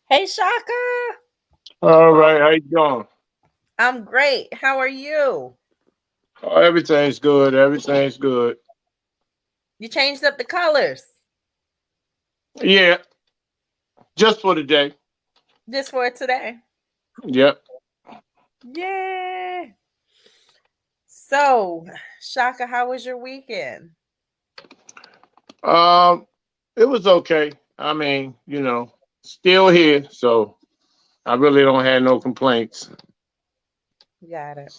Hey Shaka, All right, how you doing? I'm great. How are you? Oh, everything's good. Everything's good. You changed up the colors Yeah, just for the day. just for today. Yep. Yay! So, Shaka, how was your weekend? Um, it was okay. I mean, still here, so I really don't have no complaints. Got it.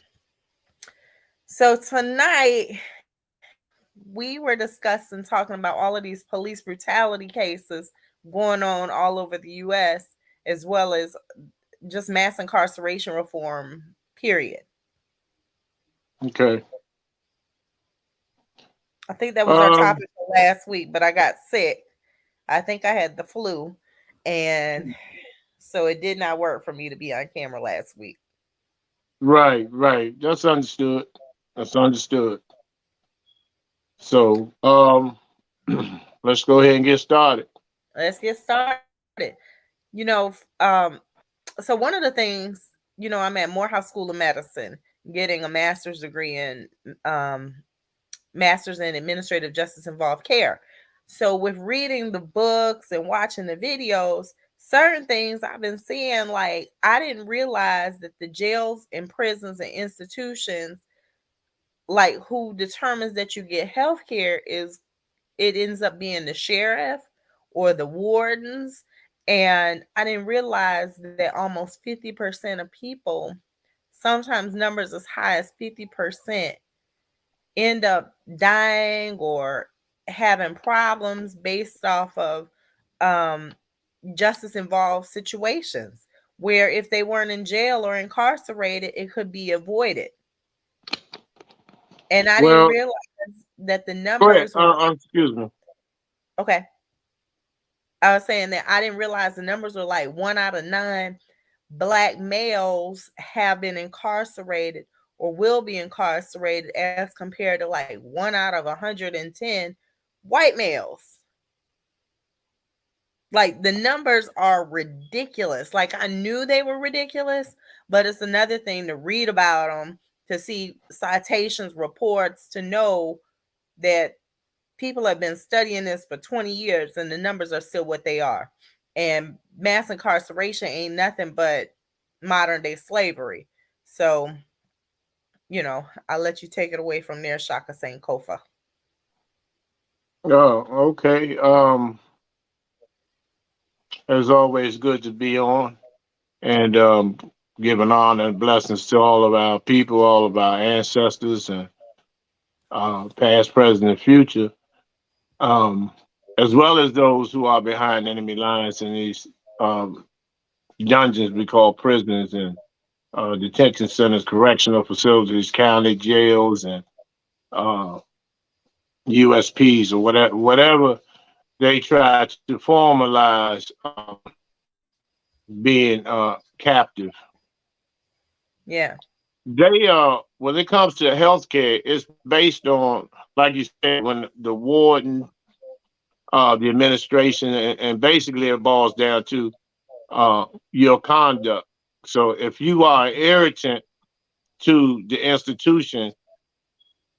So tonight we were discussing talking about all of these police brutality cases going on all over the US as well as just mass incarceration reform, period. Okay. I think that was our Um, topic for last week, but I got sick. I think I had the flu, and so it did not work for me to be on camera last week. right, right. That's understood. That's understood. So, let's go ahead and get started. Let's get started. You know, so one of the things, I'm at Morehouse School of Medicine getting a master's degree in master's in administrative justice involved care. So with reading the books and watching the videos, certain things I've been seeing, like I didn't realize that the jails and prisons and institutions, like who determines that you get health care is it ends up being the sheriff or the wardens. And I didn't realize that almost 50% of people, sometimes numbers as high as 50%, end up dying or having problems based off of um, justice involved situations where if they weren't in jail or incarcerated, it could be avoided. And I didn't Well, realize that the go ahead. numbers were Excuse me. okay. I was saying that I didn't realize the numbers were like 1 out of 9 black males have been incarcerated or will be incarcerated as compared to like 1 out of 110 white males. Like the numbers are ridiculous. Like I knew they were ridiculous, but it's another thing to read about them, to see citations, reports, to know that people have been studying this for 20 years and the numbers are still what they are. And mass incarceration ain't nothing but modern day slavery. So, I'll let you take it away from there, Shaka Saint Kofa. Oh, okay. As always, good to be on. And giving honor and blessings to all of our people, all of our ancestors, and past, present, and future, um, as well as those who are behind enemy lines in these um, dungeons we call prisons and detention centers, correctional facilities, county jails, and uh, USPs or whatever they try to formalize being captive. Yeah. They when it comes to healthcare, it's based on, like you said, when the warden, the administration, and basically it boils down to your conduct. So if you are irritant to the institution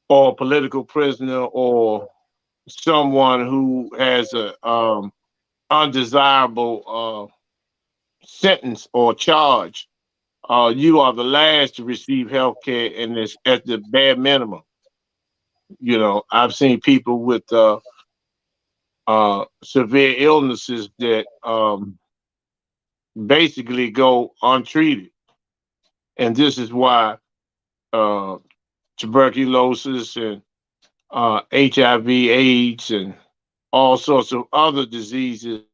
or political prisoner or someone who has a undesirable sentence or charge, you are the last to receive health care, and it's at the bare minimum. I've seen people with severe illnesses that basically go untreated, and this is why uh, tuberculosis and HIV/AIDS and all sorts of other diseases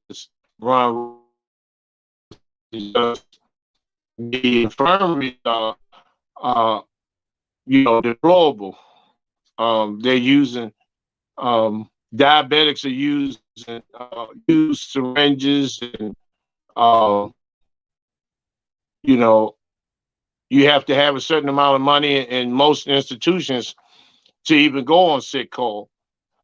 run the infirmaries are uh, deplorable. They're using diabetics are using used syringes, and um, you know you have to have a certain amount of money in most institutions to even go on sick call.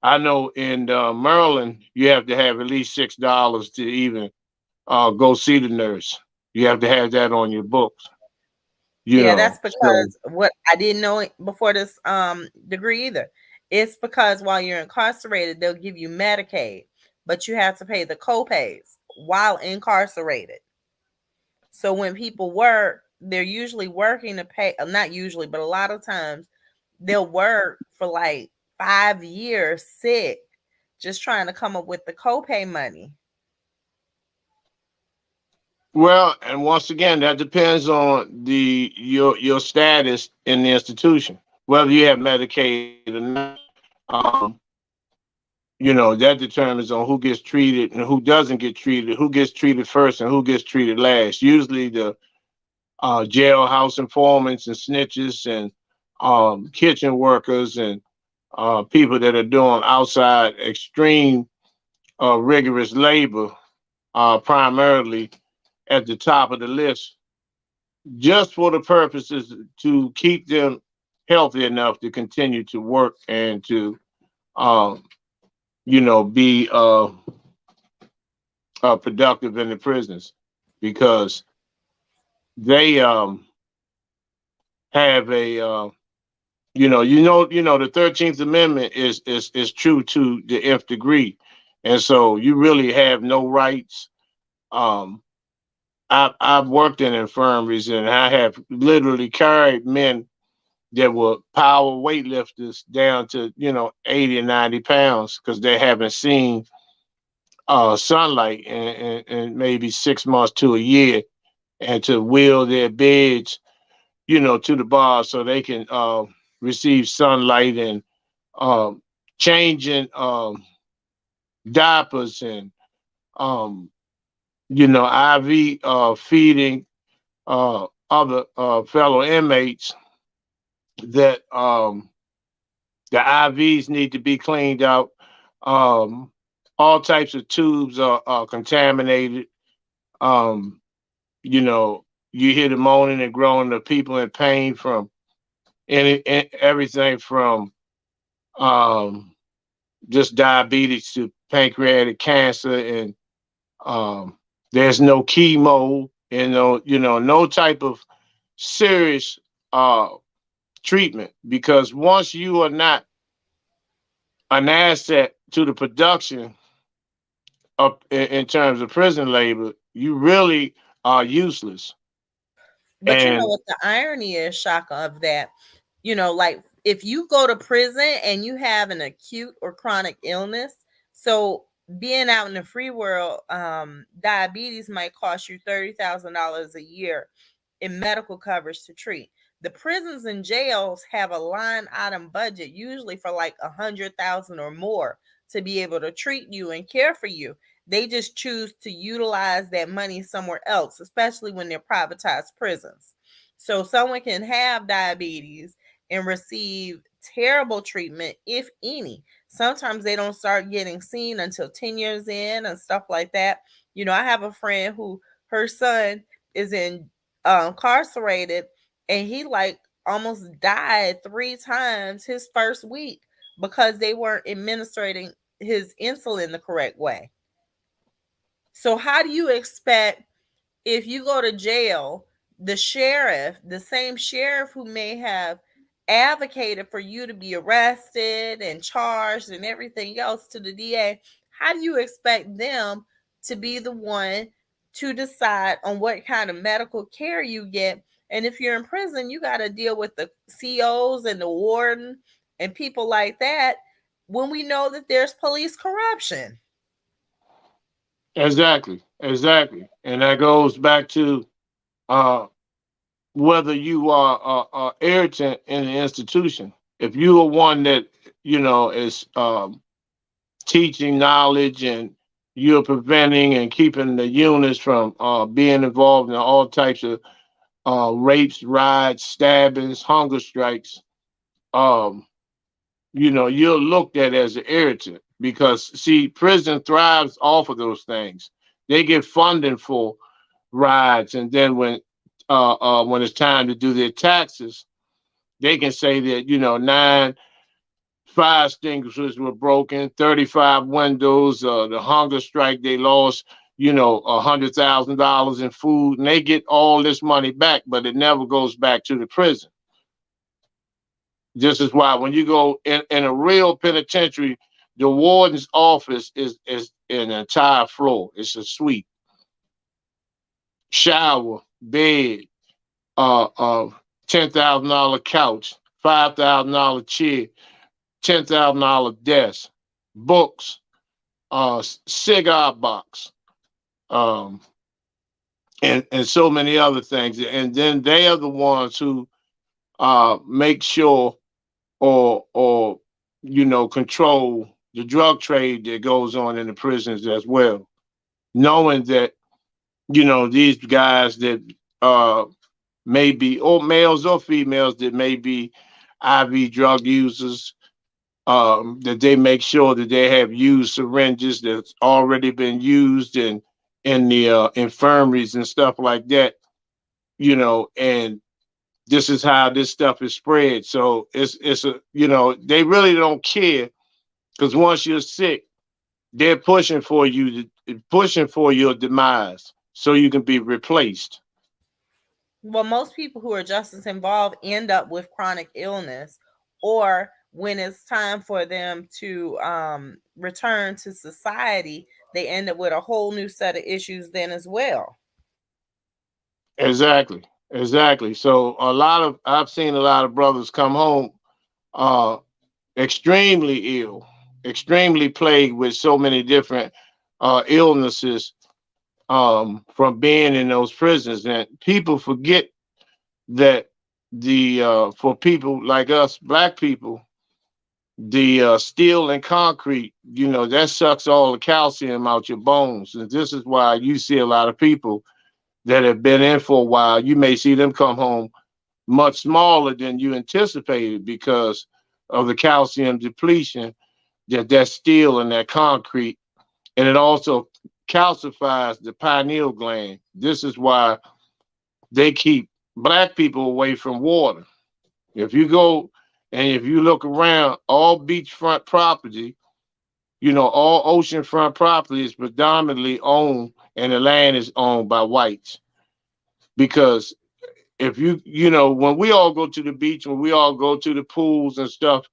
I know in Maryland you have to have at least $6 to even go see the nurse. You have to have that on your books, you Yeah, know. that's So because what I didn't know it before this degree either. It's because while you're incarcerated, they'll give you Medicaid, but you have to pay the copays while incarcerated. So when people work, they're usually working to pay, not usually, but a lot of times they'll work for like 5 years sick, just trying to come up with the copay money. well, and once again, that depends on your status in the institution, whether you have Medicaid or not. Um, that determines on who gets treated and who doesn't get treated, who gets treated first and who gets treated last. Usually, the jailhouse informants and snitches and kitchen workers and people that are doing outside extreme rigorous labor primarily at the top of the list, just for the purposes to keep them healthy enough to continue to work and to, um, be productive in the prisons because they have a, the 13th Amendment is true to the nth degree, and so you really have no rights. Um, I've worked in infirmaries and I have literally carried men that were power weightlifters down to 80 and 90 pounds because they haven't seen sunlight in maybe 6 months to a year, and to wheel their beds to the bar so they can receive sunlight and um, changing diapers and um, IV feeding other fellow inmates that the IVs need to be cleaned out. Um, all types of tubes are contaminated. Um, you hear the moaning and groaning of people in pain from everything from um, just diabetes to pancreatic cancer, and um, there's no chemo, and no type of serious uh, treatment because once you are not an asset to the production of in terms of prison labor, you really are useless. But you know And what the irony is, Shaka, of that? Like if you go to prison and you have an acute or chronic illness, so being out in the free world, diabetes might cost you $30,000 a year in medical coverage to treat. The prisons and jails have a line item budget, usually for like 100,000 or more, to be able to treat you and care for you. They just choose to utilize that money somewhere else, especially when they're privatized prisons. So someone can have diabetes and receive terrible treatment, if any. Sometimes they don't start getting seen until 10 years in and stuff like that. I have a friend who her son is incarcerated, and he like almost died 3 times his first week because they weren't administrating his insulin the correct way. So how do you expect, if you go to jail, the sheriff, the same sheriff who may have advocated for you to be arrested and charged and everything else to the DA, how do you expect them to be the one to decide on what kind of medical care you get? And if you're in prison, you got to deal with the COs and the warden and people like that when we know that there's police corruption. exactly, and that goes back to uh, whether you are irritant in the institution. If you are one that is teaching knowledge and you're preventing and keeping the units from being involved in all types of rapes, riots, stabbings, hunger strikes, um, you're looked at as an irritant because see, prison thrives off of those things. They get funding for riots, and then when it's time to do their taxes, they can say that 9 fire extinguishers were broken, 35 windows, the hunger strike they lost, $100,000 in food, and they get all this money back, but it never goes back to the prison. This is why when you go in a real penitentiary, the warden's office is an entire floor. It's a suite, shower, bed, $10,000 couch, $5,000 chair, $10,000 desk, books, cigar box, um, and so many other things. And then they are the ones who make sure or control the drug trade that goes on in the prisons as well, knowing that these guys that uh may be, or males or females that may be IV drug users, that they make sure that they have used syringes that's already been used in the infirmaries and stuff like that, and this is how this stuff is spread. So it's a they really don't care, because once you're sick, they're pushing for your demise so you can be replaced. Well, most people who are justice involved end up with chronic illness, or when it's time for them to return to society, they end up with a whole new set of issues then as well. Exactly, exactly. So I've seen a lot of brothers come home uh, extremely ill, extremely plagued with so many different illnesses, from being in those prisons, and people forget that the for people like us, black people, the steel and concrete, that sucks all the calcium out your bones, and this is why you see a lot of people that have been in for a while. You may see them come home much smaller than you anticipated because of the calcium depletion that steel and that concrete, and it also calcifies the pineal gland. This is why they keep black people away from water. If you go and if you look around, all beachfront property, all oceanfront property is predominantly owned, and the land is owned by whites. Because if when we all go to the beach, when we all go to the pools and stuff,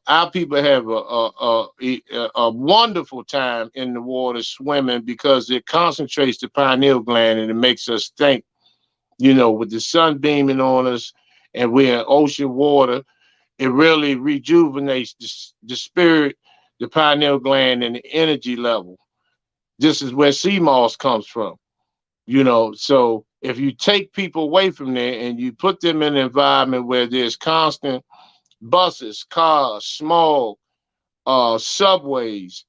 our people have a wonderful time in the water swimming, because it concentrates the pineal gland and it makes us think, with the sun beaming on us and we're in ocean water, it really rejuvenates the spirit, the pineal gland, and the energy level. This is where sea moss comes from, So if you take people away from there and you put them in an environment where there's constant buses, cars, smog, subways,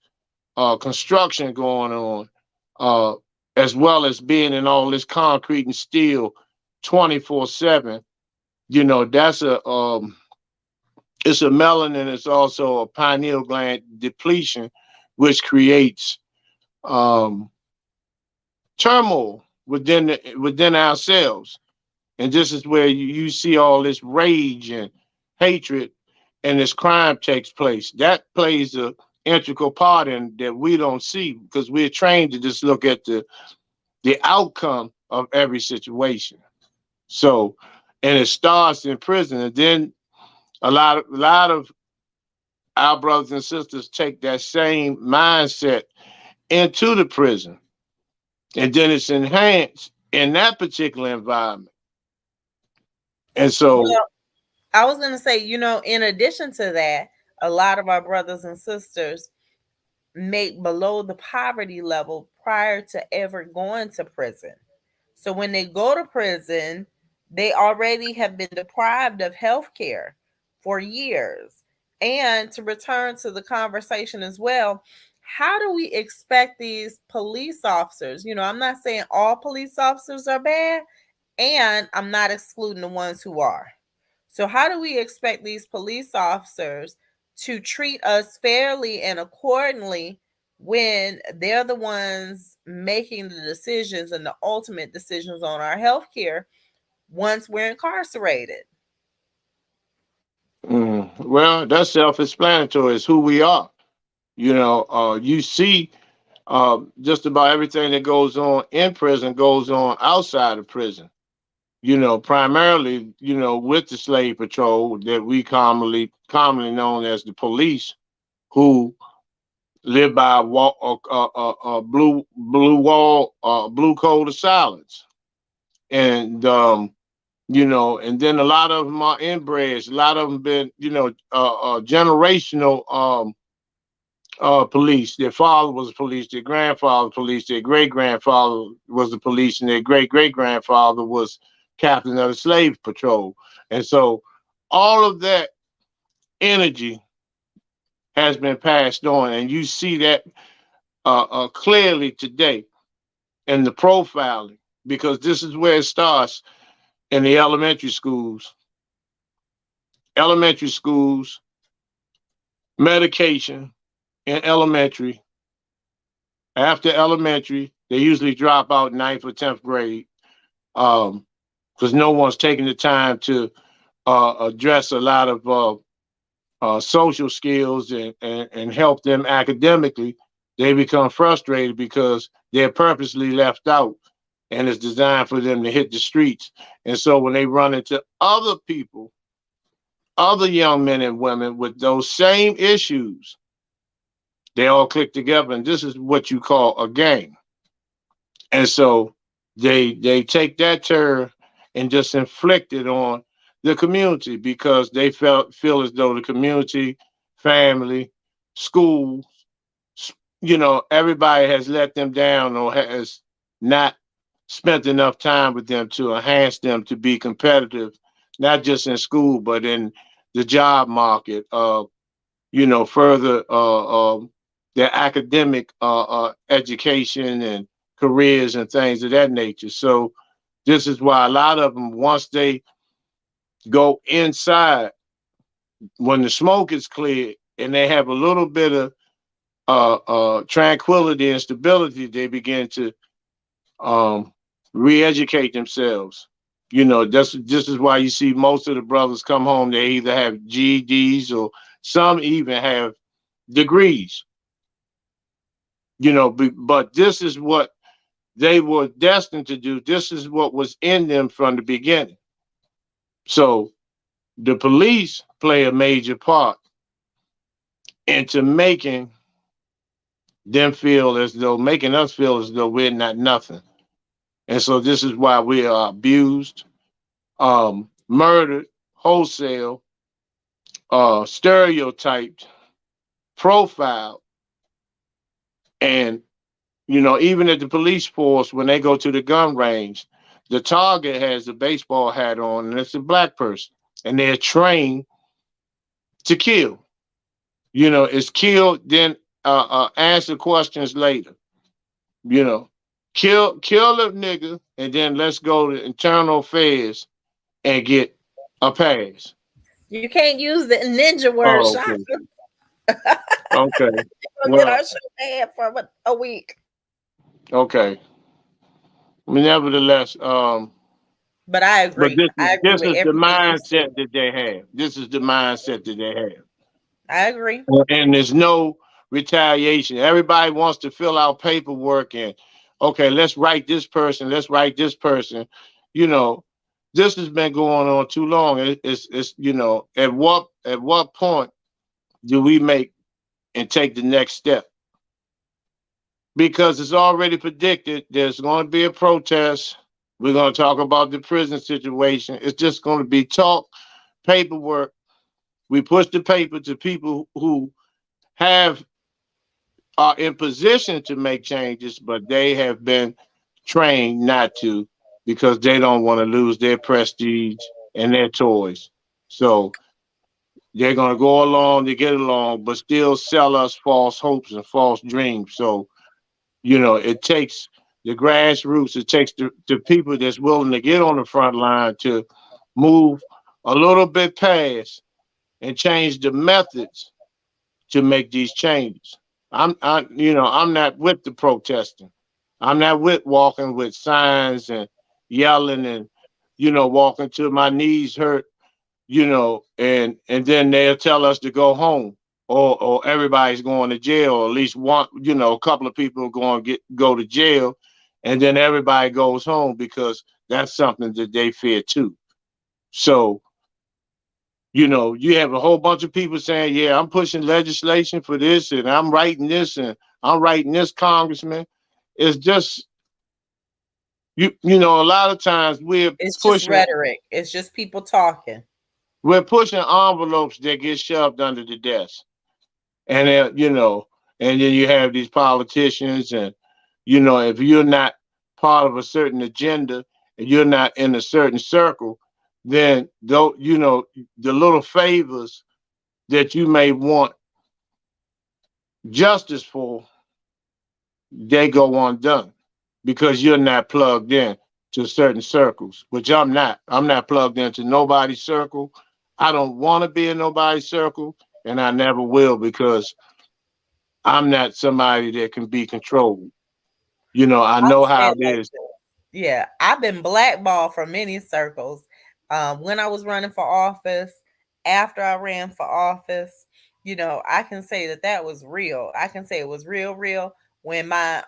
construction going on, uh, as well as being in all this concrete and steel 24/7. That's it's a melanin. It's also a pineal gland depletion, which creates um, turmoil within ourselves. And this is where you see all this rage and hatred, and this crime takes place. That plays a integral part in that we don't see, because we're trained to just look at the outcome of every situation. So, and it starts in prison, and then a lot of our brothers and sisters take that same mindset into the prison, and then it's enhanced in that particular environment. And so, Well, I was going to say, in addition to that, a lot of our brothers and sisters make below the poverty level prior to ever going to prison. So when they go to prison, they already have been deprived of health care for years. And to return to the conversation as well, how do we expect these police officers? I'm not saying all police officers are bad, and I'm not excluding the ones who are. So, how do we expect these police officers to treat us fairly and accordingly when they're the ones making the decisions and the ultimate decisions on our health care once we're incarcerated? well, that's self-explanatory. It's who we are. You see Just about everything that goes on in prison goes on outside of prison. Primarily, with the slave patrol that we commonly known as the police, who live by a blue code of silence, and and then a lot of them are inbreds. A lot of them been, generational police. Their father was police, their grandfather was police, their great grandfather was the police, and their great great grandfather was captain of the slave patrol. And so all of that energy has been passed on, and you see that clearly today in the profiling, because this is where it starts in the elementary schools. Elementary schools, medication in elementary. After elementary, they usually drop out ninth or 10th grade, because no one's taking the time to address a lot of social skills and help them academically. They become frustrated because they're purposely left out, and it's designed for them to hit the streets. And so when they run into other people, other young men and women with those same issues, they all click together, and this is what you call a gang. And so they take that terror and just inflict it on the community, because they feel as though the community, family, school, everybody has let them down or has not spent enough time with them to enhance them to be competitive, not just in school but in the job market. Further their academic education and careers and things of that nature. So this is why a lot of them, once they go inside, when the smoke is cleared and they have a little bit of tranquility and stability, they begin to um, re-educate themselves. This is why you see most of the brothers come home. They either have GEDs or some even have degrees. But this is what they were destined to do. This is what was in them from the beginning. So the police play a major part into making us feel as though we're not nothing. And so this is why we are abused, murdered, wholesale, stereotyped, profiled, and even at the police force, when they go to the gun range, the target has a baseball hat on, and it's a black person, and they're trained to kill. It's kill, then answer questions later. You know, kill a nigga, and then let's go to internal affairs and get a pass. You can't use the ninja word Oh, shot. okay. Okay. We'll get Well, our show banned for a week. okay. Nevertheless, But I but agree. this is I agree this with is the everything you said. mindset that they have. This is the mindset that they have. I agree. And there's no retaliation. Everybody wants to fill out paperwork and okay, let's write this person, let's write this person. You know, this has been going on too long. It's at what point do we make and take the next step? Because it's already predicted there's going to be a protest. We're going to talk about the prison situation. It's just going to be talk, paperwork. We push the paper to people who have are in position to make changes, but they have been trained not to, because they don't want to lose their prestige and their toys. So they're going to go along to get along, but still sell us false hopes and false dreams. So, it takes the grassroots, it takes the people that's willing to get on the front line to move a little bit past and change the methods to make these changes. I'm not with the protesting. I'm not with walking with signs and yelling and walking till my knees hurt, and then they'll tell us to go home. or everybody's going to jail, or at least one, a couple of people are going to go to jail, and then everybody goes home because that's something that they fear too. So, you have a whole bunch of people saying, "Yeah, I'm pushing legislation for this, and I'm writing this, and I'm writing this, congressman." It's just a lot of times It's just pushing rhetoric. It's just people talking. we're pushing envelopes that get shoved under the desk. And and then you have these politicians, and if you're not part of a certain agenda and you're not in a certain circle, then though the little favors that you may want justice for, they go undone because you're not plugged in to certain circles, which I'm not. I'm not plugged into nobody's circle. I don't want to be in nobody's circle, and I never will, because I'm not somebody that can be controlled. I I'll know say how it it like is. this. Yeah, I've been blackballed from many circles. When I was running for office, after I ran for office, I can say that that was real. I can say it was real, real. When my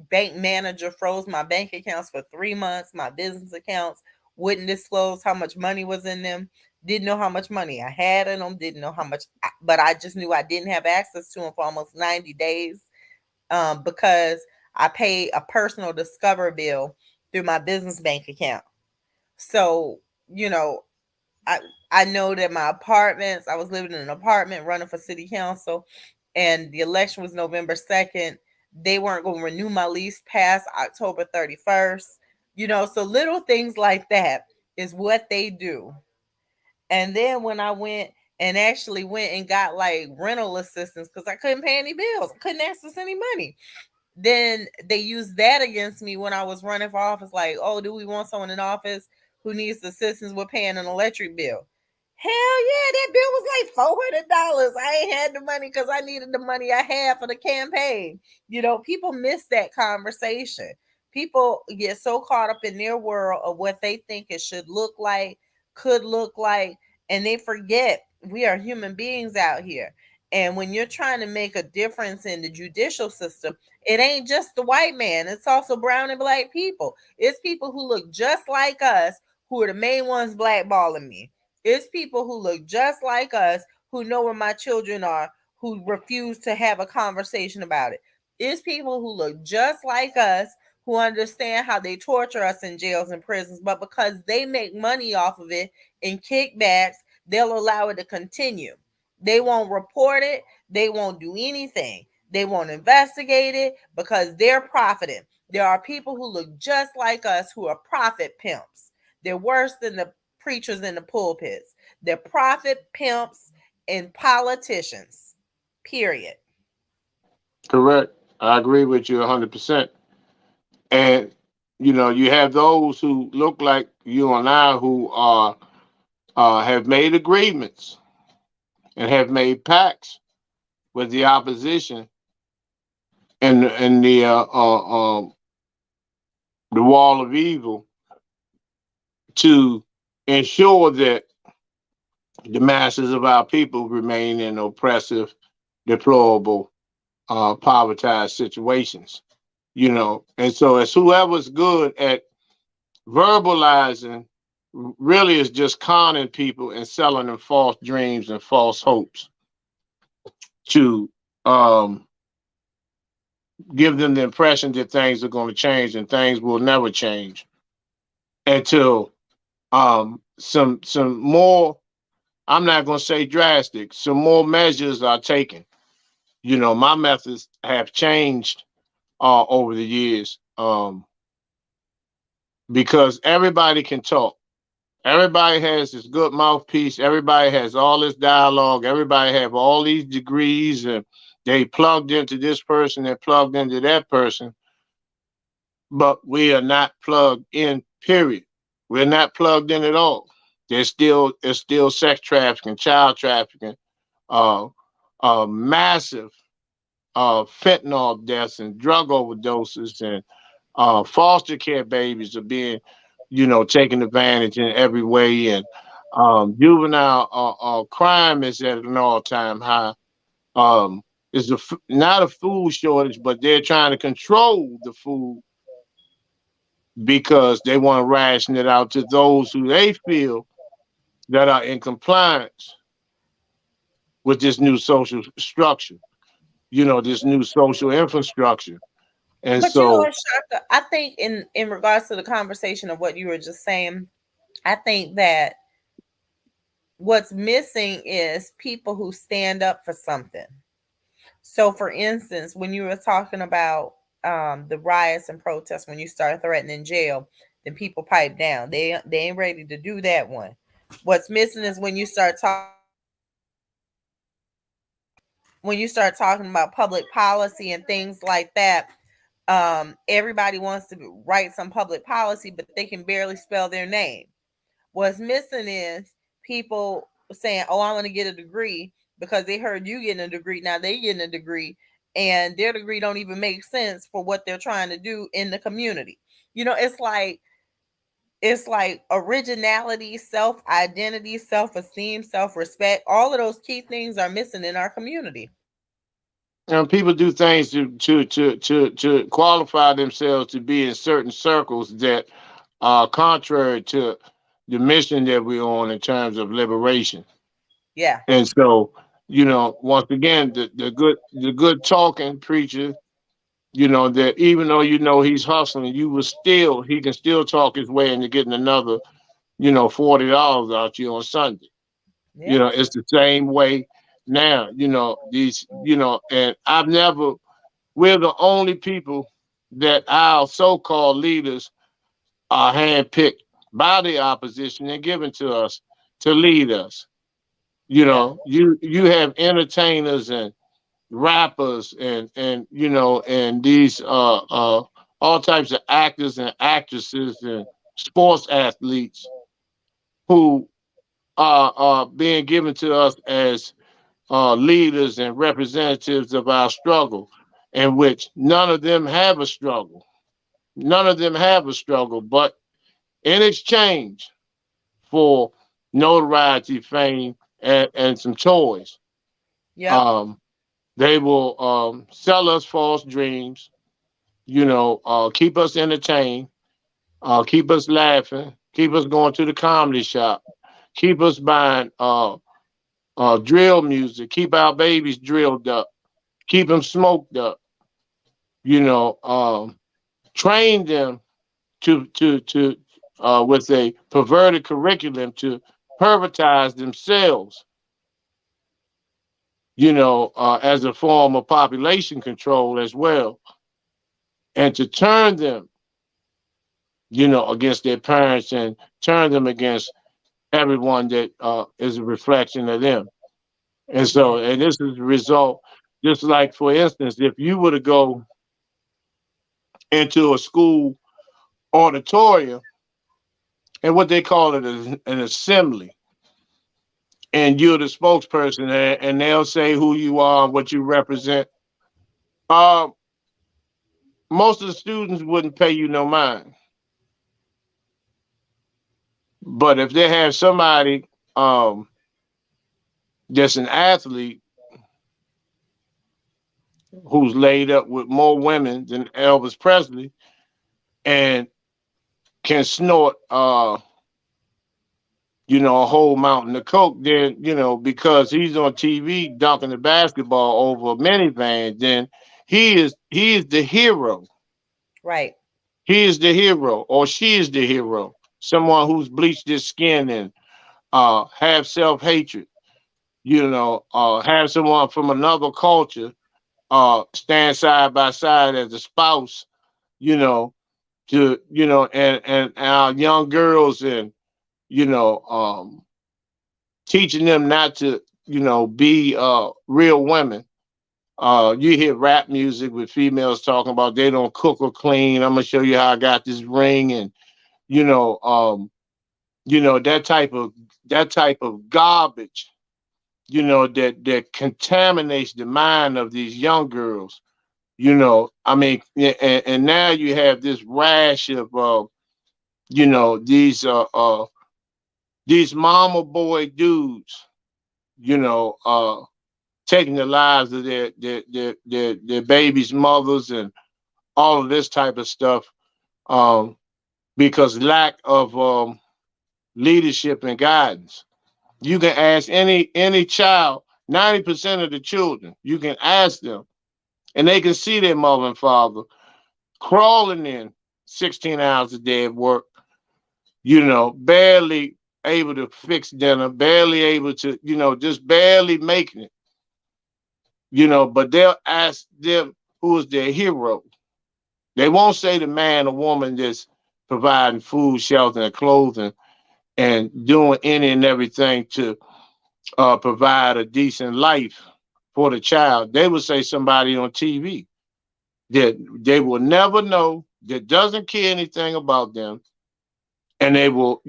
bank manager froze my bank accounts for 3 months, my business accounts wouldn't disclose how much money was in them. Didn't know how much money I had in them. Didn't know how much, but I just knew I didn't have access to them for almost 90 days, because I paid a personal Discover bill through my business bank account. So, you know, I I know that my apartments, I was living in an apartment running for city council, and the election was November 2nd. They weren't going to renew my lease past October 31st. So little things like that is what they do. And then when I went and actually went and got like rental assistance because I couldn't pay any bills, I couldn't access any money, then they used that against me when I was running for office. Like, oh, do we want someone in office who needs assistance with paying an electric bill? Hell yeah, that bill was like $400. I ain't had the money because I needed the money I had for the campaign. People miss that conversation. People get so caught up in their world of what they think it should look like, could look like, and they forget we are human beings out here. And when you're trying to make a difference in the judicial system, it ain't just the white man, it's also brown and black people. It's people who look just like us who are the main ones blackballing me. It's people who look just like us who know where my children are who refuse to have a conversation about it. It's people who look just like us who understand how they torture us in jails and prisons, but because they make money off of it in kickbacks, they'll allow it to continue. They won't report it, they won't do anything. They won't investigate it because they're profiting. There are people who look just like us who are profit pimps. They're worse than the preachers in the pulpits. They're profit pimps and politicians. Period. Correct. I agree with you 100%. And you have those who look like you and I who are have made agreements and have made pacts with the opposition and the wall of evil to ensure that the masses of our people remain in oppressive, deplorable, povertized situations. And so it's whoever's good at verbalizing really is just conning people and selling them false dreams and false hopes to um, give them the impression that things are going to change, and things will never change until some more, I'm not going to say drastic, some more measures are taken. My methods have changed over the years, because everybody can talk. Everybody has this good mouthpiece. Everybody has all this dialogue. Everybody have all these degrees, and they plugged into this person and plugged into that person. But we are not plugged in. Period. We're not plugged in at all. There's still sex trafficking, child trafficking, uh, massive fentanyl deaths and drug overdoses, and foster care babies are being taken advantage in every way, and Juvenile crime is at an all-time high. Um, it's not a food shortage, but they're trying to control the food because they want to ration it out to those who they feel that are in compliance with this new social structure, this new social infrastructure. And But you know so, what, Shaka? I think in regards to the conversation of what you were just saying, I think that what's missing is people who stand up for something. So, for instance, when you were talking about the riots and protests, when you start threatening jail, then people pipe down. They ain't ready to do that one. What's missing is when you start talking about public policy and things like that. Everybody wants to write some public policy, but they can barely spell their name. What's missing is people saying, "Oh, I want to get a degree," because they heard you getting a degree. Now they getting a degree, and their degree don't even make sense for what they're trying to do in the community. It's like originality, self identity, self esteem, self respect. All of those key things are missing in our community. people do things to qualify themselves to be in certain circles that are contrary to the mission that we're on in terms of liberation. Yeah, And so, once again, the good talking preacher, that even though he's hustling, he can still talk his way into getting another, $40 out you on Sunday. yeah, It's the same way now. And we're the only people that our so-called leaders are handpicked by the opposition and given to us to lead us. yeah, You have entertainers and rappers and these all types of actors and actresses and sports athletes who are being given to us as leaders and representatives of our struggle, in which none of them have a struggle. None of them have a struggle, but in exchange for notoriety, fame, and some toys, yep, um, they will sell us false dreams, keep us entertained, keep us laughing, keep us going to the comedy shop, keep us buying drill music, keep our babies drilled up, keep them smoked up, you know, um, train them to with a perverted curriculum to pervertize themselves, as a form of population control as well, and to turn them, against their parents and turn them against everyone that is a reflection of them. And yeah, so, and this is the result. Just like, for instance, if you were to go into a school auditorium and what they call it is an assembly, and you're the spokesperson there, and they'll say who you are and what you represent. Uh, Most of the students wouldn't pay you no mind, but if they have somebody that's an athlete who's laid up with more women than Elvis Presley and can snort, a whole mountain of coke, then because he's on TV dunking the basketball over a minivan, then he is the hero. right, He is the hero, or she is the hero. Someone who's bleached his skin and have self hatred. Have someone from another culture stand side by side as a spouse. You know, and our young girls and you know teaching them not to be real women. You hear rap music with females talking about they don't cook or clean. I'm gonna show you how I got this ring, and you know, um, that type of garbage. That contaminates the mind of these young girls. I mean, and now you have this rash of these these mama boy dudes, you know, taking the lives of their babies' mothers and all of this type of stuff, um, because lack of leadership and guidance. You can ask any child, 90% of the children, you can ask them, and they can see their mother and father crawling in 16 hours a day at work, barely able to fix dinner, barely able to, just barely making it, but they'll ask them who is their hero. They won't say the man or woman that's providing food, shelter, and clothing and doing any and everything to provide a decent life for the child. They would say somebody on TV that they will never know, that doesn't care anything about them, and they will,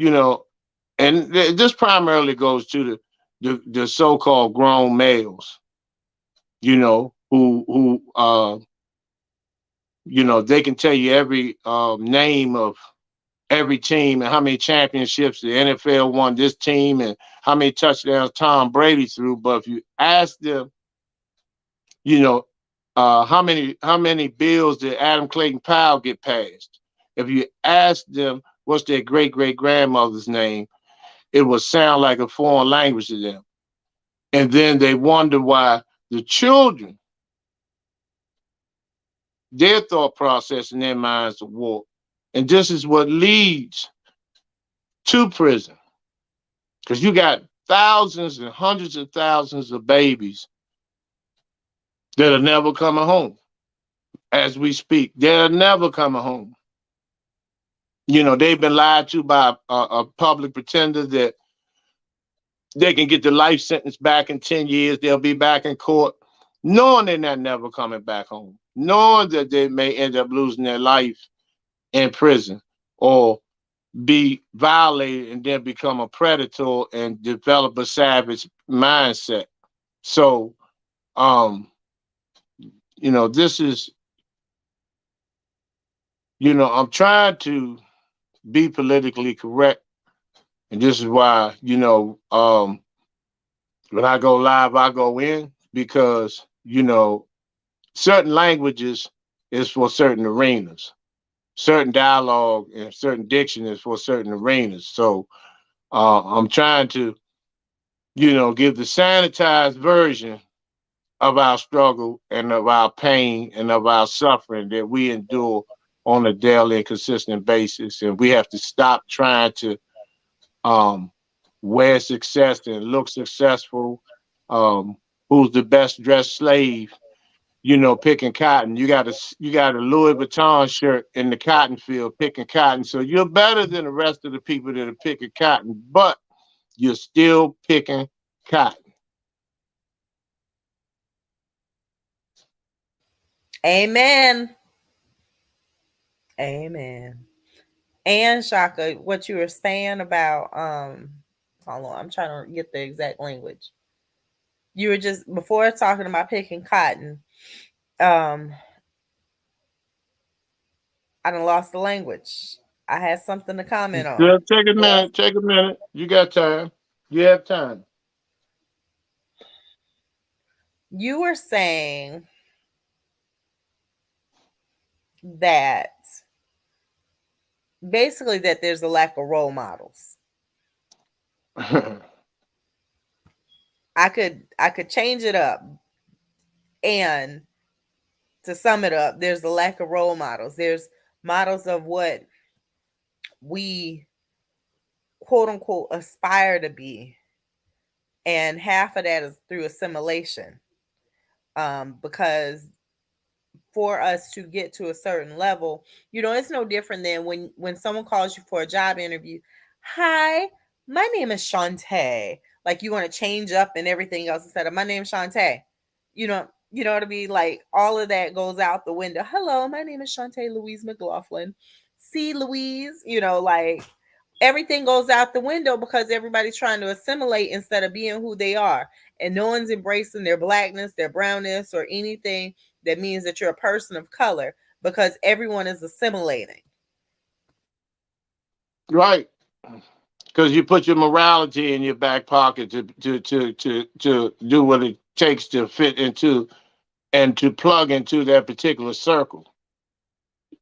and this primarily goes to the so-called grown males, who they can tell you every name of every team and how many championships the NFL won this team and how many touchdowns Tom Brady threw. But if you ask them, you know, how many bills did Adam Clayton Powell get passed? If you ask them what's their great great grandmother's name, it will sound like a foreign language to them. And then they wonder why the children, their thought process in their minds are warped. And this is what leads to prison. Because you got thousands and hundreds of thousands of babies that are never coming home as we speak. They're never coming home. They've been lied to by a public pretender that they can get the life sentence back in 10 years. They'll be back in court, knowing they're not never coming back home, knowing that they may end up losing their life in prison or be violated and then become a predator and develop a savage mindset. So, this is, I'm trying to be politically correct. And this is why, when I go live, I go in because, certain languages is for certain arenas, certain dialogue and certain diction is for certain arenas. So I'm trying to, give the sanitized version of our struggle and of our pain and of our suffering that we endure on a daily and consistent basis. And we have to stop trying to um, wear success and look successful. Who's the best dressed slave? Picking cotton. You got a Louis Vuitton shirt in the cotton field picking cotton. So you're better than the rest of the people that are picking cotton, but you're still picking cotton. Amen. Amen. And Shaka, what you were saying about hold on, I'm trying to get the exact language. You were just before talking about picking cotton. Um, I done lost the language. I had something to comment on. Just take a Lost. minute. Take a minute. You got time. You have time. You were saying that basically that there's a lack of role models. I could change it up, and to sum it up, there's a lack of role models. There's models of what we quote unquote aspire to be, and half of that is through assimilation. Because for us to get to a certain level, it's no different than when someone calls you for a job interview. Hi, my name is Shantae. Like you want to change up and everything else instead of my name is Shantae. You know what I mean? Like all of that goes out the window. Hello, my name is Shantae Louise McLaughlin. See Louise, like everything goes out the window because everybody's trying to assimilate instead of being who they are. And no one's embracing their blackness, their brownness, or anything that means that you're a person of color because everyone is assimilating. Right. because you put your morality in your back pocket to do what it takes to fit into and to plug into that particular circle.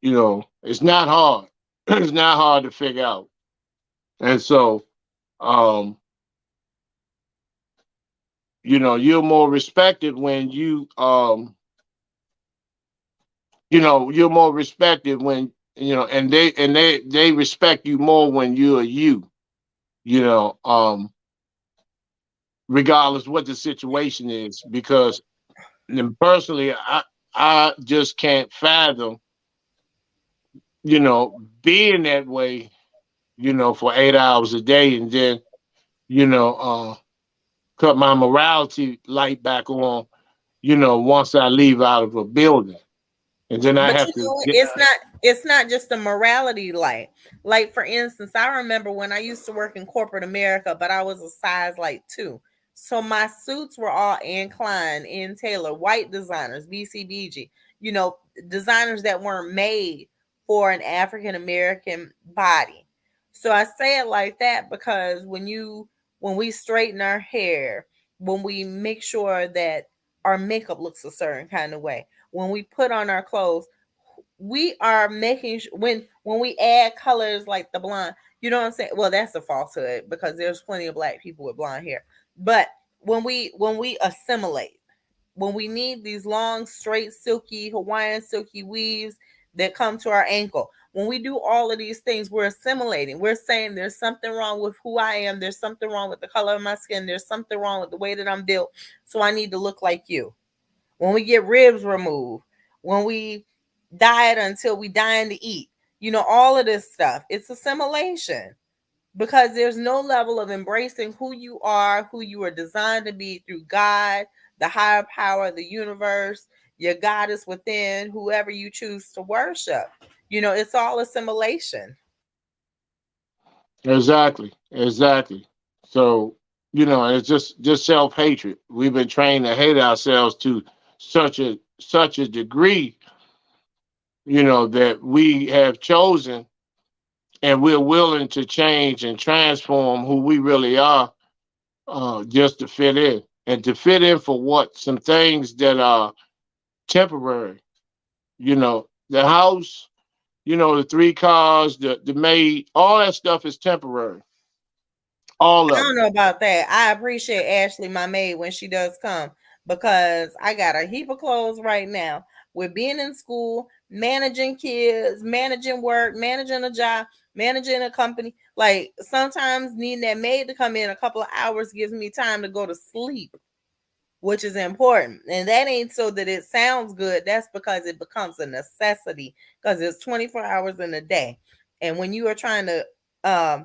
It's not hard. It's not hard to figure out. And so, um, you're more respected when you're more respected when and they respect you more when you're you. You know, regardless what the situation is, because personally, I just can't fathom, being that way, for 8 hours a day, and then you know, uh, cut my morality light back on, once I leave out of a building, and then I But have you to know what? get. It's not just a morality light. Like for instance, I remember when I used to work in corporate America, but I was a size like 2. So my suits were all Anne Klein, Ann Taylor, white designers, BCBG, you know, designers that weren't made for an African American body. So I say it like that because when we straighten our hair, when we make sure that our makeup looks a certain kind of way, when we put on our clothes, we are making when we add colors like the blonde, you know what I'm saying? Well, that's a falsehood because there's plenty of black people with blonde hair. But when we assimilate, when we need these long, straight, silky Hawaiian silky weaves that come to our ankle, when we do all of these things, we're assimilating. We're saying there's something wrong with who I am. There's something wrong with the color of my skin. There's something wrong with the way that I'm built. So I need to look like you. When we get ribs removed, when we diet until we dying to eat, all of this stuff, it's assimilation because there's no level of embracing who you are, who you are designed to be through God, the higher power, the universe, your goddess within, whoever you choose to worship. It's all assimilation. Exactly, exactly. So, it's just self-hatred. We've been trained to hate ourselves to such a degree, that we have chosen, and we're willing to change and transform who we really are, just to fit in. And to fit in for what? Some things that are temporary. The house, the 3 cars, the maid, all that stuff is temporary. All I of don't it. know about that. I appreciate Ashley, my maid, when she does come because I got a heap of clothes right now. With being in school, managing kids, managing work, managing a job, managing a company. Like sometimes needing that maid to come in a couple of hours gives me time to go to sleep, which is important. And that ain't so that it sounds good. That's because it becomes a necessity because it's 24 hours in a day. And when you are trying um,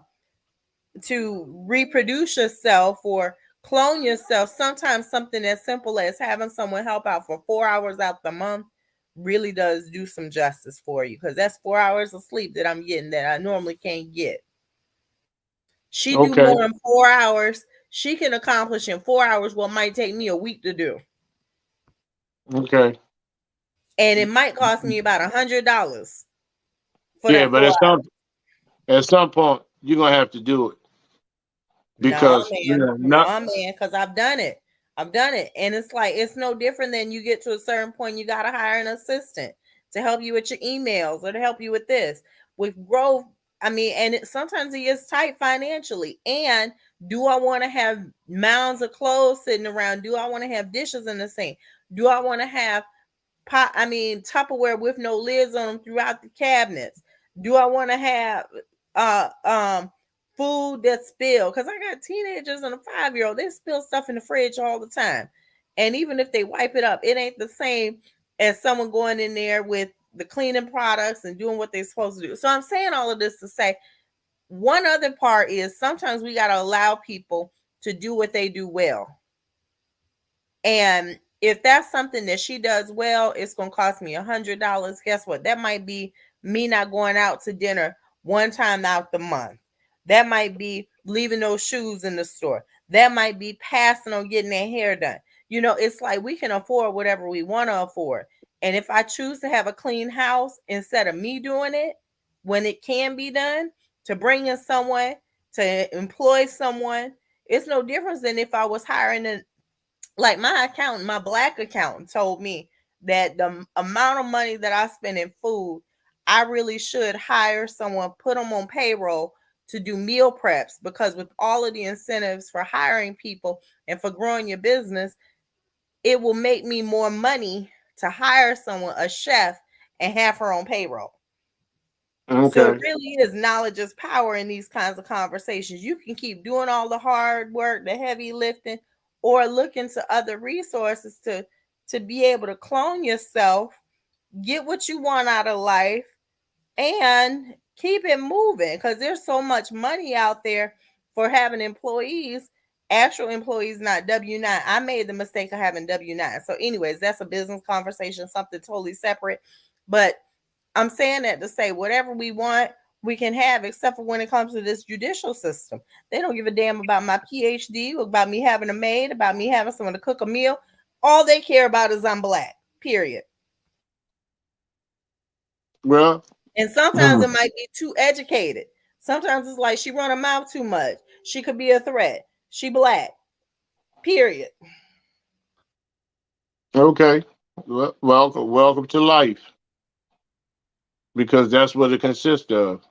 to reproduce yourself or clone yourself, sometimes something as simple as having someone help out for 4 hours out the month really does do some justice for you because that's 4 hours of sleep that I'm getting that I normally can't get. She do Okay. more in 4 hours. She can accomplish in 4 hours what might take me a week to do. Okay. And it might cost me about $100 for Yeah, that but 4 hours. at some point you're gonna have to do it No, because man. not No, man, because I've done it. I've done it. And it's like, it's no different than you get to a certain point, you got to hire an assistant to help you with your emails or to help you with this. With growth, I mean, and sometimes it gets tight financially. And do I want to have mounds of clothes sitting around? Do I want to have dishes in the sink? Do I want to have Tupperware with no lids on them throughout the cabinets? Do I want to have uh um food that's spilled? Because I got teenagers and a 5-year-old, they spill stuff in the fridge all the time. And even if they wipe it up, it ain't the same as someone going in there with the cleaning products and doing what they're supposed to do. So I'm saying all of this to say one other part is sometimes we got to allow people to do what they do well. And if that's something that she does well, it's gonna cost me $100. Guess what? That might be me not going out to dinner one time out the month. That might be leaving those shoes in the store. That might be passing on getting their hair done. It's like we can afford whatever we want to afford. And if I choose to have a clean house instead of me doing it when it can be done, to bring in someone to employ someone. It's no difference than if I was hiring a, like my accountant, my black accountant told me that the amount of money that I spend in food, I really should hire someone, put them on payroll to do meal preps, because with all of the incentives for hiring people and for growing your business, it will make me more money to hire someone, a chef, and have her on payroll. So it Okay. really is knowledge is power in these kinds of conversations. You can keep doing all the hard work, the heavy lifting, or look into other resources to be able to clone yourself, get what you want out of life, and keep it moving, because there's so much money out there for having employees, actual employees, not W-9. I made the mistake of having W-9. So, anyways, that's a business conversation, something totally separate. But I'm saying that to say whatever we want, we can have, except for when it comes to this judicial system. They don't give a damn about my PhD, about me having a maid, about me having someone to cook a meal. All they care about is I'm black, period. Well, And sometimes it might be too educated. Sometimes it's like she run her mouth too much. She could be a threat. She black, period. okay. Well, welcome to life, because that's what it consists of.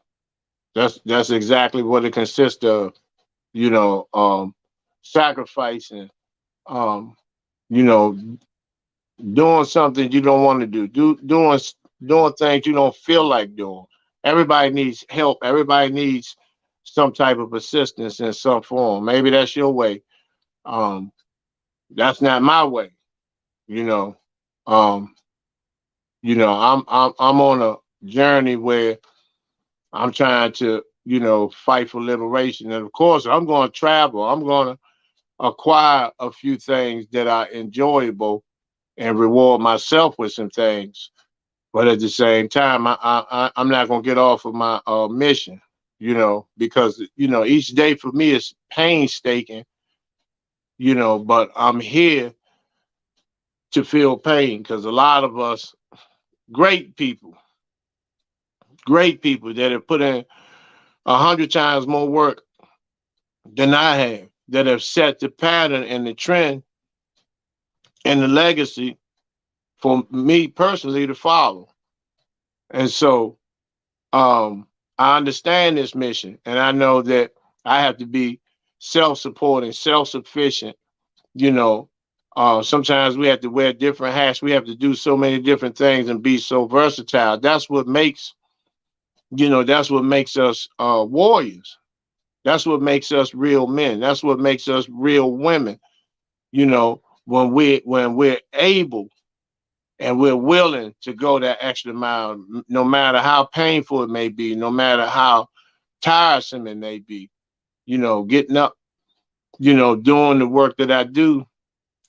That's exactly what it consists of. You know, sacrificing. Um, you know, doing something you don't want to doing things you don't feel like doing. Everybody needs help. Everybody needs some type of assistance in some form. Maybe that's your way. Um, that's not my way. You know, um, I'm on a journey where I'm trying to fight for liberation, and of course I'm going to travel. I'm going to acquire a few things that are enjoyable and reward myself with some things. But at the same time, I'm not gonna get off of my mission, because each day for me is painstaking, but I'm here to feel pain, because a lot of us, great people, great people that have put in 100 times more work than I have, that have set the pattern and the trend and the legacy for me personally to follow. And so I understand this mission, and I know that I have to be self-supporting, self-sufficient. You know, sometimes we have to wear different hats. We have to do so many different things and be so versatile. That's what makes us warriors. That's what makes us real men. That's what makes us real women. When we're able and we're willing to go that extra mile, no matter how painful it may be, no matter how tiresome it may be, getting up, doing the work that I do,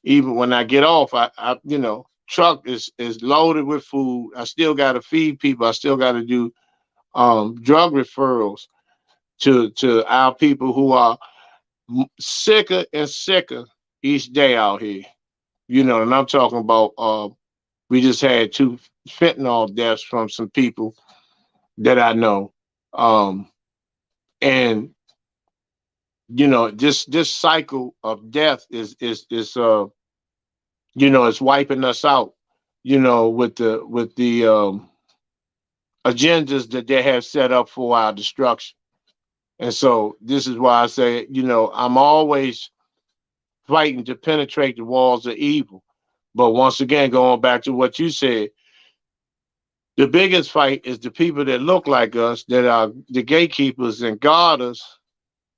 even when I get off, truck is loaded with food. I still got to feed people. I still got to do drug referrals to our people who are sicker and sicker each day out here. And I'm talking about we just had two fentanyl deaths from some people that I know. Um, and this cycle of death is wiping us out, with the agendas that they have set up for our destruction. And so this is why I say, I'm always fighting to penetrate the walls of evil. But once again, going back to what you said, the biggest fight is the people that look like us, that are the gatekeepers and guarders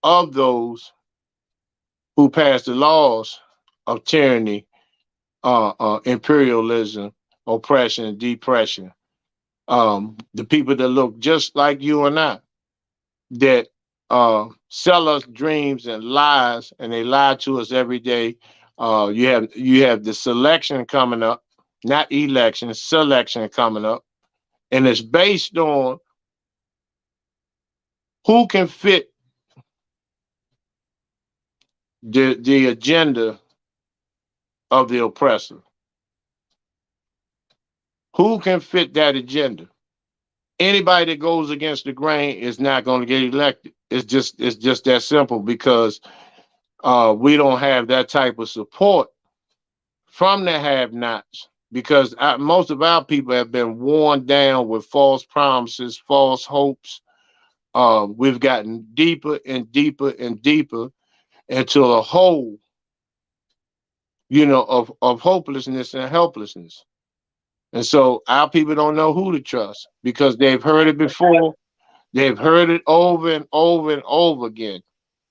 of those who pass the laws of tyranny, imperialism, oppression, depression. The people that look just like you and I, that sell us dreams and lies, and they lie to us every day. You have the selection coming up, not election, selection coming up, and it's based on who can fit the agenda of the oppressor. Who can fit that agenda? Anybody that goes against the grain is not going to get elected. It's just that simple because we don't have that type of support from the have-nots because most of our people have been worn down with false promises, false hopes. We've gotten deeper and deeper and deeper into a hole, of hopelessness and helplessness. And so our people don't know who to trust because they've heard it before. They've heard it over and over and over again.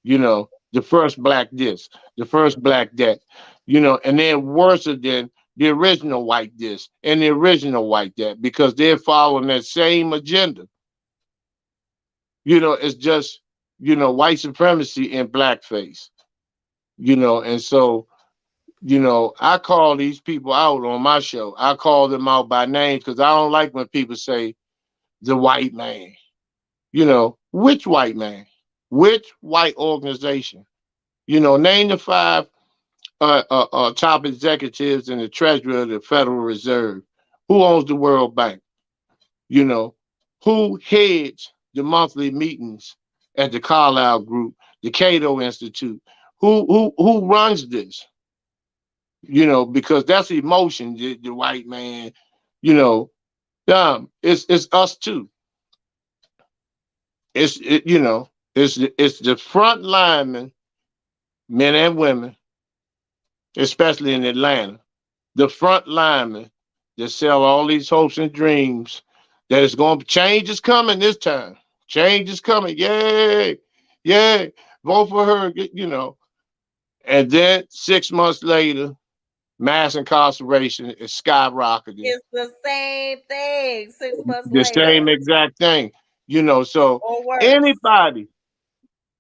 The first black this, the first black that, and they're worse than the original white this and the original white that because they're following that same agenda. It's just, white supremacy in blackface, and so, I call these people out on my show. I call them out by name because I don't like when people say the white man. Which white man? Which white organization? Name the five top executives and the treasurer of the Federal Reserve. Who owns the World Bank? You know, who heads the monthly meetings at the Carlyle Group, the Cato Institute? Who runs this? Because that's emotion, the white man, you know, it's us too. It's the front linemen, men and women, especially in Atlanta, the front linemen that sell all these hopes and dreams that it's going to change is coming this time. Change is coming. Yay. Yay. Vote for her, And then 6 months later, mass incarceration is skyrocketing. It's the same thing 6 months The later same exact thing. So or worse. anybody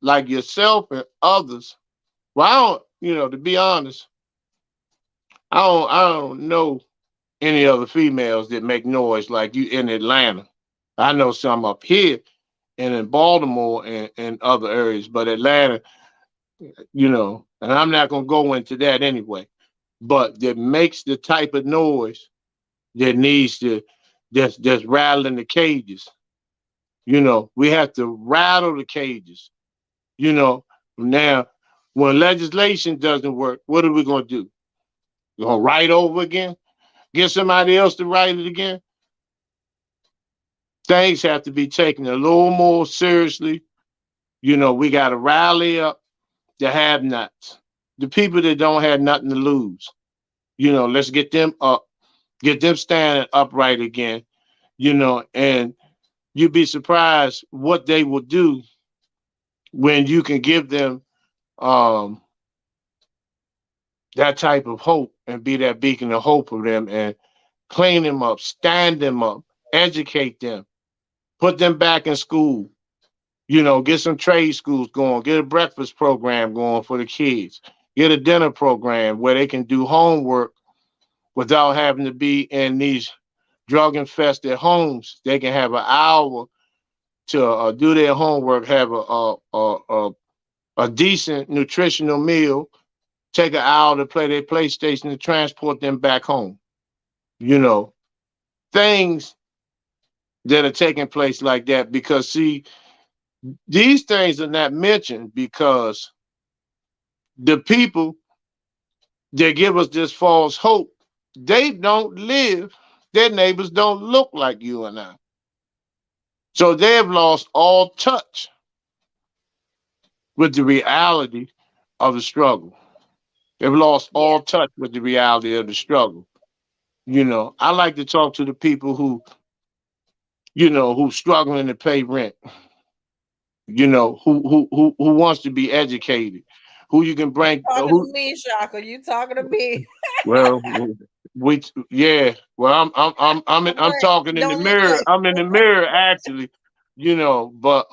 like yourself and others, well, I don't, to be honest, I don't know any other females that make noise like you in Atlanta. I know some up here and in Baltimore and other areas, but Atlanta, and I'm not gonna go into that anyway. But that makes the type of noise that needs to that's rattling the cages. We have to rattle the cages. You know, now when legislation doesn't work, what are we gonna do? We're gonna write over again? Get somebody else to write it again? Things have to be taken a little more seriously. We got to rally up the have-nots, the people that don't have nothing to lose. Let's get them up, get them standing upright again. And you'd be surprised what they will do when you can give them um, that type of hope and be that beacon of hope for them and clean them up, stand them up, educate them, put them back in school. Get some trade schools going, get a breakfast program going for the kids, get a dinner program where they can do homework without having to be in these drug infested homes. They can have an hour to do their homework, have a decent nutritional meal, take an hour to play their PlayStation and transport them back home. You know, things that are taking place like that because see, these things are not mentioned because the people that give us this false hope, they don't live, their neighbors don't look like you and I. So they have lost all touch with the reality of the struggle. They've lost Yeah. all touch with the reality of the struggle. I like to talk to the people who's struggling to pay rent, who wants to be educated, who you can You bring, talking who to me, Shaka. You talking to me. Well, yeah. Well, I'm I'm like, talking in the don't look mirror. like I'm in the mirror actually, but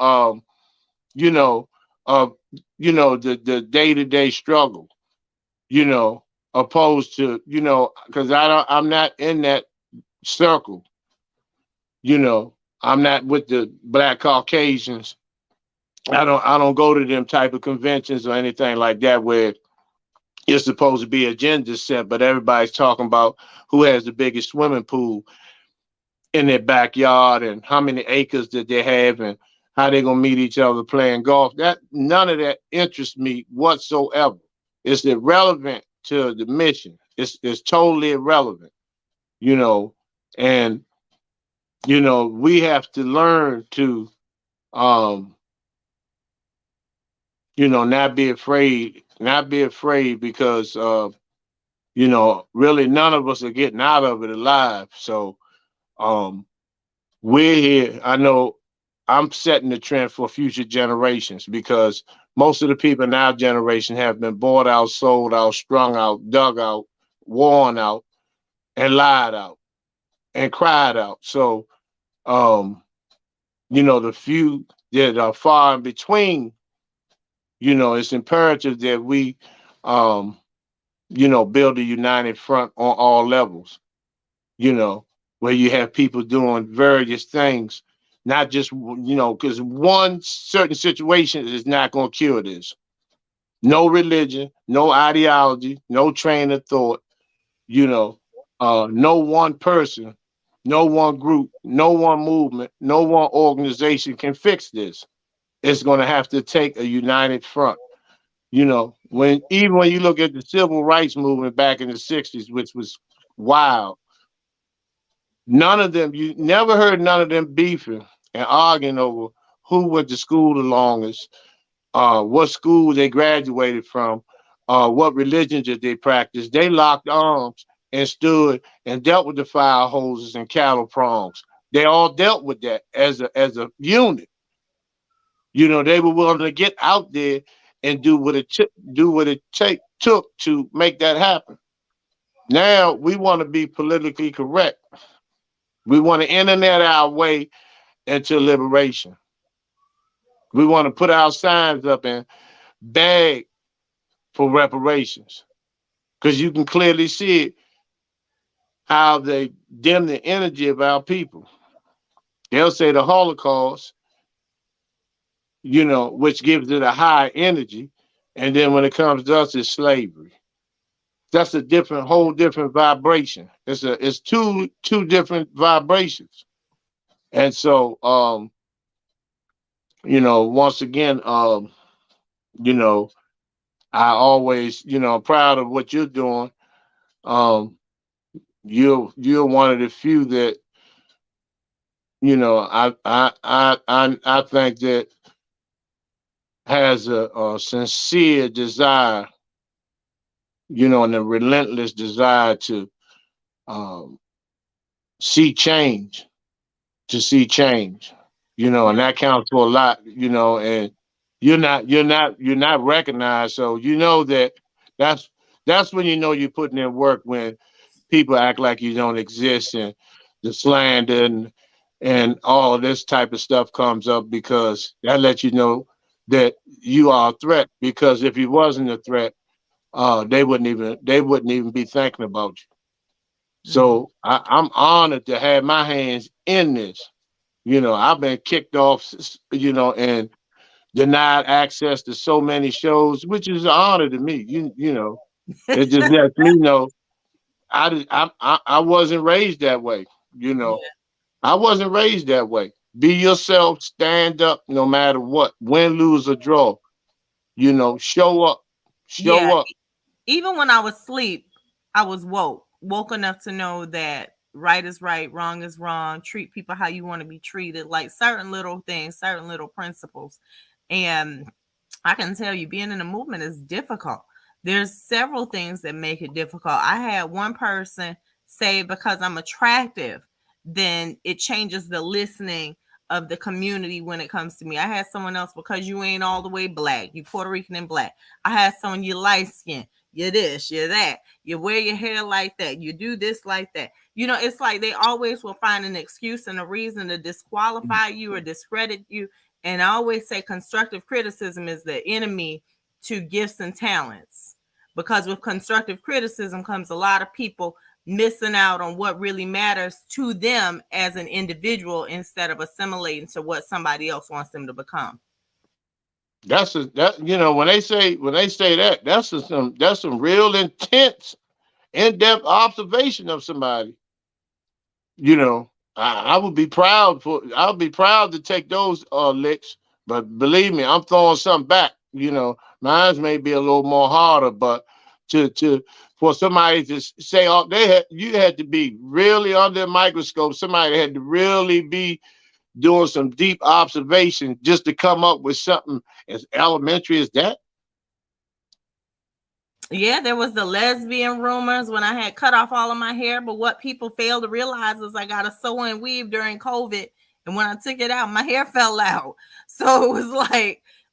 you know, uh, the day-to-day struggle, you know, opposed to, because I'm not in that circle, I'm not with the Black Caucasians. I don't go to them type of conventions or anything like that where it's supposed to be agenda set, but everybody's talking about who has the biggest swimming pool in their backyard and how many acres that they have and how they're gonna meet each other playing golf. That none of that interests me whatsoever. It's irrelevant to the mission. It's totally irrelevant, you know. And we have to learn to um, not be afraid because really none of us are getting out of it alive. So um we're here. I know I'm setting the trend for future generations because most of the people in our generation have been bought out, sold out, strung out, dug out, worn out, and lied out and cried out. So, um, the few that are far in between, it's imperative that we, um, build a united front on all levels. you know, where you have people doing various things, not just, because one certain situation is not going to cure this. No religion, no ideology, no train of thought, you know, no one person, no one group, no one movement, no one organization can fix this. It's going to have to take a united front. Even when you look at the civil rights movement back in the 60s, which was wild. None of them, you never heard none of them beefing and arguing over who went to school the longest, what school they graduated from, what religion did they practice. They locked arms and stood and dealt with the fire hoses and cattle prongs. They all dealt with that as a unit. They were willing to get out there and do what it took to make that happen. Now we want to be politically correct. We want to internet our way into liberation. We want to put our signs up and beg for reparations because you can clearly see it, how they dim the energy of our people. They'll say the Holocaust, which gives it a high energy, and then when it comes to us, it's slavery. That's a whole different vibration. It's two different vibrations, and so once again, you know, I always, I'm proud of what you're doing. Um, you're one of the few that, I think that has a sincere desire, and a relentless desire to um, see change, and that counts for a lot, and you're not recognized. So that that's that's when you're putting in work, when people act like you don't exist, and the slander and all of this type of stuff comes up, because that lets you know that you are a threat. Because if you wasn't a threat, they wouldn't even be thinking about you. Mm-hmm. So I'm honored to have my hands in this. I've been kicked off, and denied access to so many shows, which is an honor to me. It just lets me know I wasn't raised that way. You know, Yeah. I wasn't raised that way. Be yourself, stand up, no matter what, win, lose, or draw. Show up, show Yeah. up. Even when I was asleep, I was woke enough to know that right is right, wrong is wrong. Treat people how you want to be treated, like certain little things, certain little principles. And I can tell you, being in a movement is difficult. There's several things that make it difficult. I had one person say, because I'm attractive, then it changes the listening of the community when it comes to me. I had someone else, because you ain't all the way black, you Puerto Rican and black. I had someone, you light skin, you're this, you're that, you wear your hair like that, you do this like that. It's like they always will find an excuse and a reason to disqualify you or discredit you. And I always say constructive criticism is the enemy to gifts and talents. Because with constructive criticism comes a lot of people missing out on what really matters to them as an individual, instead of assimilating to what somebody else wants them to become. When they say that, that's some real intense, in-depth observation of somebody. You know. I would be proud for. I would be proud to take those licks. But believe me, I'm throwing something back. You know, mine's may be a little more harder, but to for somebody to say, oh, you had to be really under a microscope. Somebody had to really be doing some deep observation just to come up with something as elementary as that. Yeah, there was the lesbian rumors when I had cut off all of my hair. But what people fail to realize is I got a sew and weave during COVID. And when I took it out, my hair fell out. So it was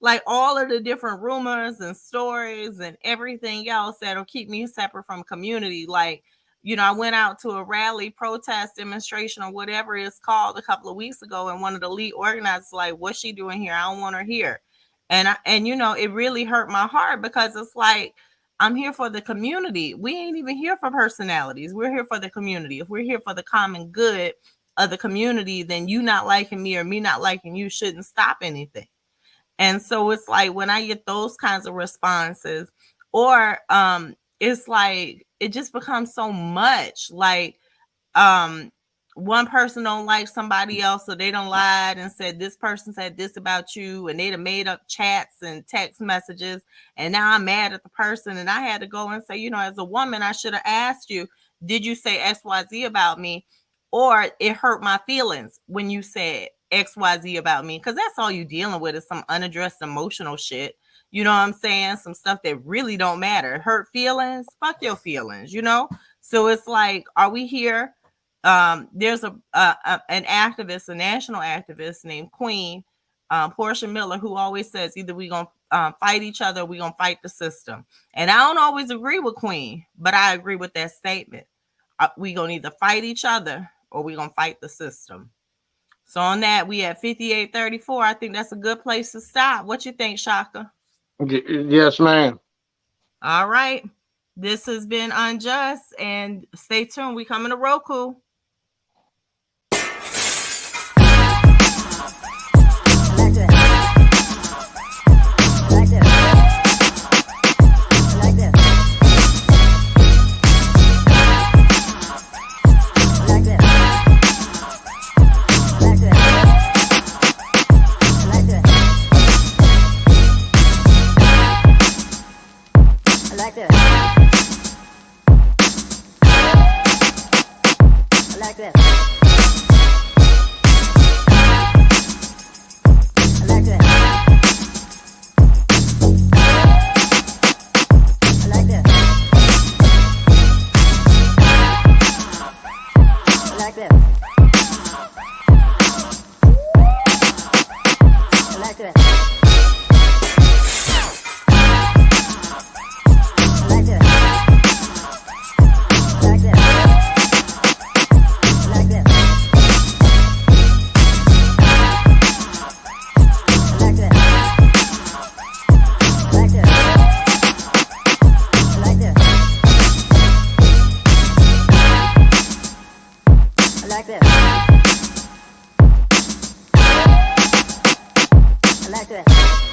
like all of the different rumors and stories and everything else that'll keep me separate from community. Like, you know, I went out to a rally, protest, demonstration, or whatever it's called a couple of weeks ago. And one of the lead organizers like, what's she doing here? I don't want her here. And you know, it really hurt my heart because it's like, I'm here for the community. We ain't even here for personalities. We're here for the community. If we're here for the common good of the community, then you not liking me or me not liking you shouldn't stop anything. And so it's like when I get those kinds of responses, or it's like it just becomes so much. Like one person don't like somebody else, so they don't lied and said this person said this about you, and they'd have made up chats and text messages, and now I'm mad at the person, and I had to go and say, you know, as a woman, I should have asked you, did you say XYZ about me? Or it hurt my feelings when you said XYZ about me, because that's all you dealing with is some unaddressed emotional shit. You know what I'm saying? Some stuff that really don't matter. Hurt feelings, fuck your feelings, you know? So it's like, are we here? There's an activist, a national activist named Queen, Portia Miller, who always says either we gonna fight each other, or we gonna fight the system. And I don't always agree with Queen, but I agree with that statement. We gonna either fight each other or we gonna fight the system. So on that, we at 58:34. I think that's a good place to stop. What you think, Shaka? Yes, ma'am. All right. This has been Unjust, and stay tuned. We coming to Roku. like this.